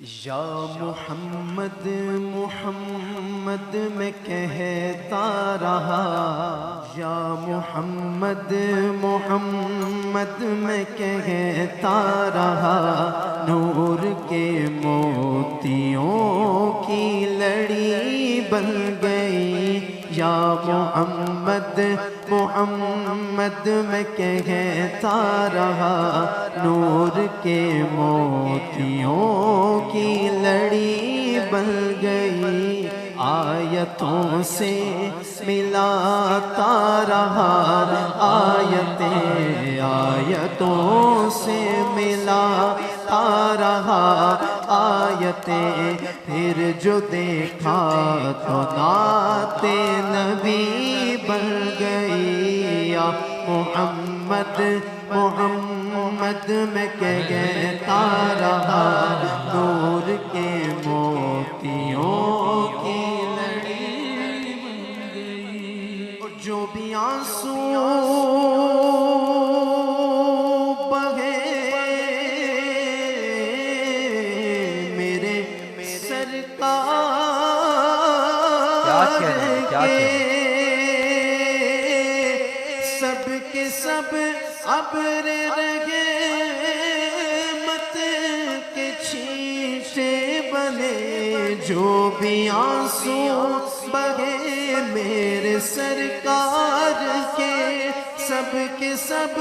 یا محمد محمد میں کہتا رہا، یا محمد محمد میں کہتا رہا، نور کے موتیوں کی لڑی بن گئی۔ یا محمد محمد میں کہتا رہا، نور کے موتیوں کی لڑی بن گئی۔ آیتوں سے ملاتا رہا، آیتوں سے ملاتا رہا، آیتیں پھر جو دیکھا تو نعت نبی بن گئی۔ یا محمد محمد میں کہتا رہا، نور کے موتیوں کی لڑی بن گئی۔ اور جو بھی آنسو بہے میرے سرکار کے، سب کے سب ابر رہے مت کے چھینٹے بنے۔ جو بھی آنسو بہے میرے سرکار کے، سب کے سب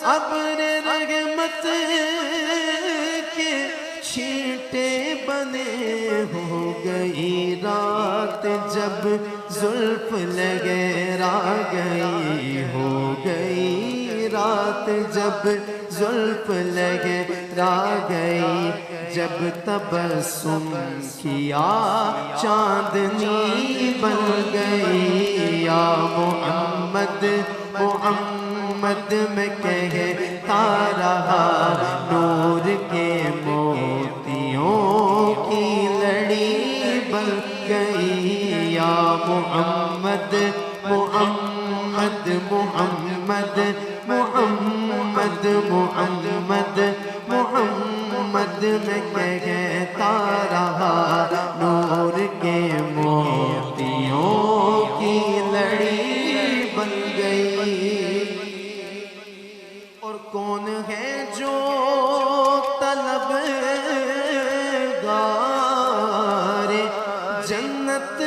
ابر رحمت کے چھینٹے بنے۔ ہو گئی رات جب زلف لگیرا گئی، ہو گئی رات جب زلف لگیرا گئی، جب تبسم کیا چاندنی بن گئی۔ یا محمد محمد میں کہتا رہا، نور کے موتیوں کی لڑی بن گئی۔ یا محمد محمد محمد محمد محمد محمد میں کہتا رہا، نور کے موتیوں کی لڑی بن گئی۔ اور کون ہے جو طلبگار جنت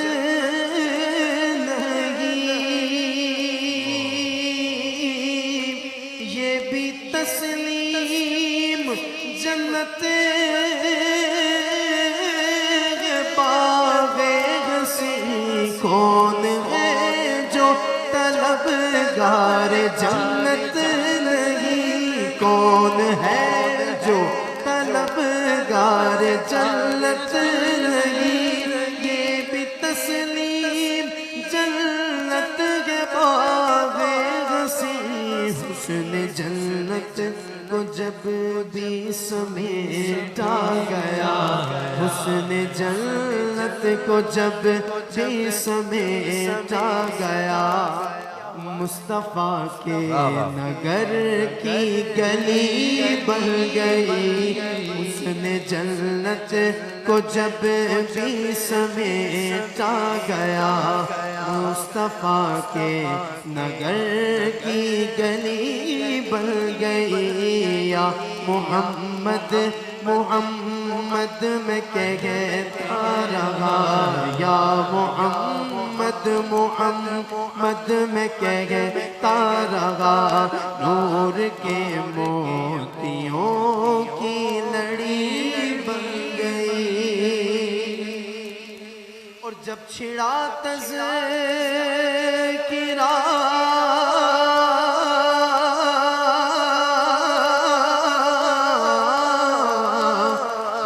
تسلیم جنت باغ حسین، کون ہے جو طلبگار جنت نہیں؟ کون ہے جو طلبگار جنت نہیں؟ یہ بھی تسلیم جنت کے باغ حسین، حسن جنت کو جب بھی سمیٹا گیا، حسن جنت کو جب بھی سمیٹا گیا، مصطفیٰ کے نگر کی گلی بن گئی۔ حسن جنت کو جب بھی سمیٹا گیا، مصطفیٰ کے نگر کی گلی بن گئی۔ یا محمد محمد میں کہتا رہا، یا محمد محمد میں کہتا رہا، نور کے موتیوں کی لڑی بن گئی۔ اور جب چھڑا تذکرہ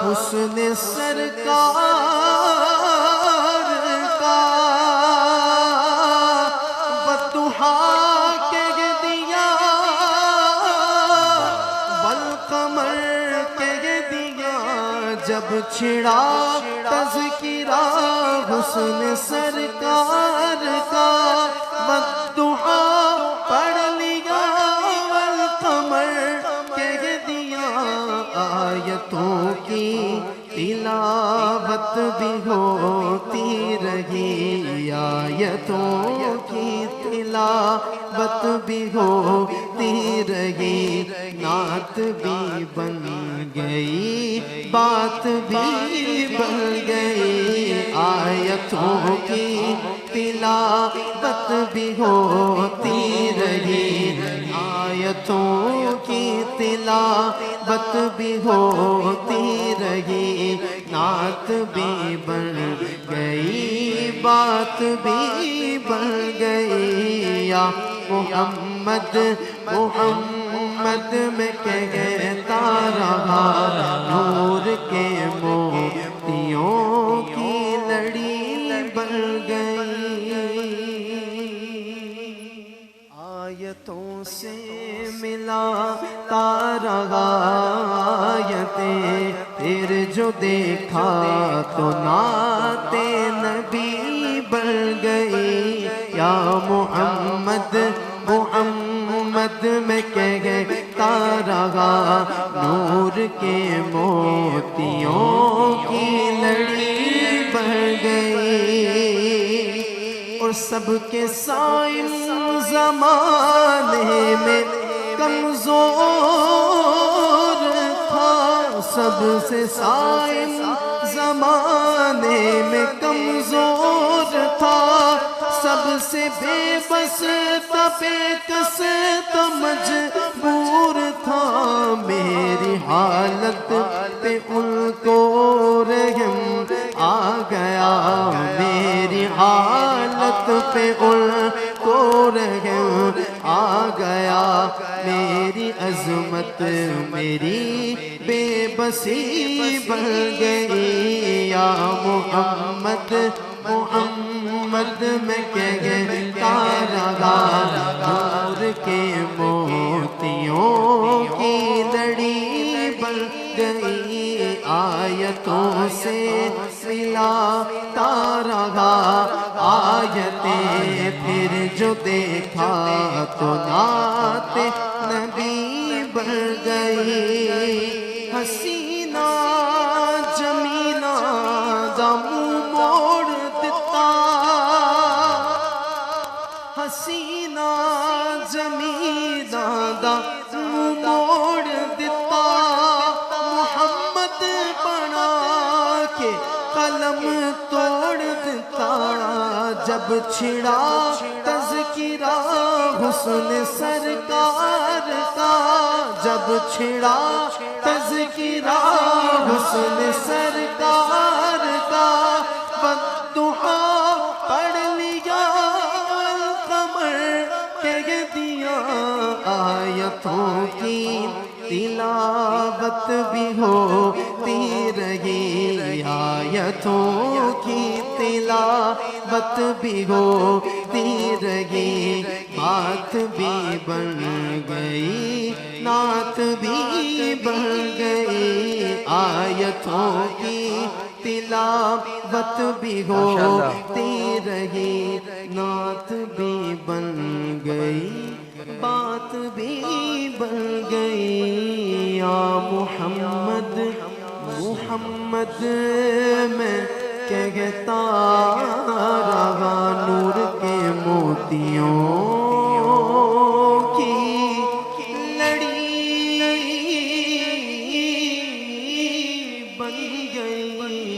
حسن سرکار کا، والضحیٰ کہہ دیا، والقمر کہہ دیا۔ جب چھڑا تذکرہ حسن سرکار کا، والضحیٰ پڑھ لیا، والقمر کہہ دیا، آیتوں کی تلاوت تلاوت بھی ہوتی رہی، آیتوں کی تلاوت بھی ہوتی رہی، نعت بھی بن گئی، بات بھی بن گئی، آیتوں کی تلاوت بھی ہوتی رہی، آیتوں کی تلاوت بھی ہوتی رہی، نعت بھی بن گئی، بات بھی بن گئی، یا محمد محمد میں کہتا رہا، نور کے موتیوں کی لڑی بن گئی، آیتوں سے ملا رہا آیتیں، پھر جو دیکھا تو نعت نبی بن گئی، یا محمد محمد میں کہتا رہا، نور کے موتیوں کی لڑی بن گئی، اور سب کے سائن زمانے میں کمزور تھا، سب سے سائن زمانے میں کمزور تھا، سب سے بے بس تھا، بے کس تھا، مجبور تھا، میری حالت پہ ان کو رحم آ گیا، میری حالت پہ ان کو رحم آ گیا، میری عظمت میری بے بسی بن گئی، یا محمد محمد میں کہتا رہا، نور کے موتیوں کی لڑی بن گئی، آیتوں سے ملاتا رہا آیتیں، پھر جو دیکھا تو نعت نبی بن گئی، حسینہ جمیلہ دا منہ موڑ دیتا، حسینہ جمیلہ دا منہ موڑ دیتا، محمد بنا کے قلم توڑ دیتا، جب چھڑا تذکرہ حسن سرکار کا، جب چھڑا تذکرہ حسن سرکار کا، بددعا پڑھ لیا القمر کہہ دیا، آیتوں کی تلاوت بھی ہوتی رہی، آیتوں کی تلاوت بھی ہوتی رہی، بات بھی بن گئی، نعت بھی بن گئی، آیتوں کی تلاوت بھی ہوتی رہی، نعت بھی بن گئی، بات بھی بن گئی، یا محمد محمد میں کہتا رہا، نور کے موتیوں کی لڑی بن گئی۔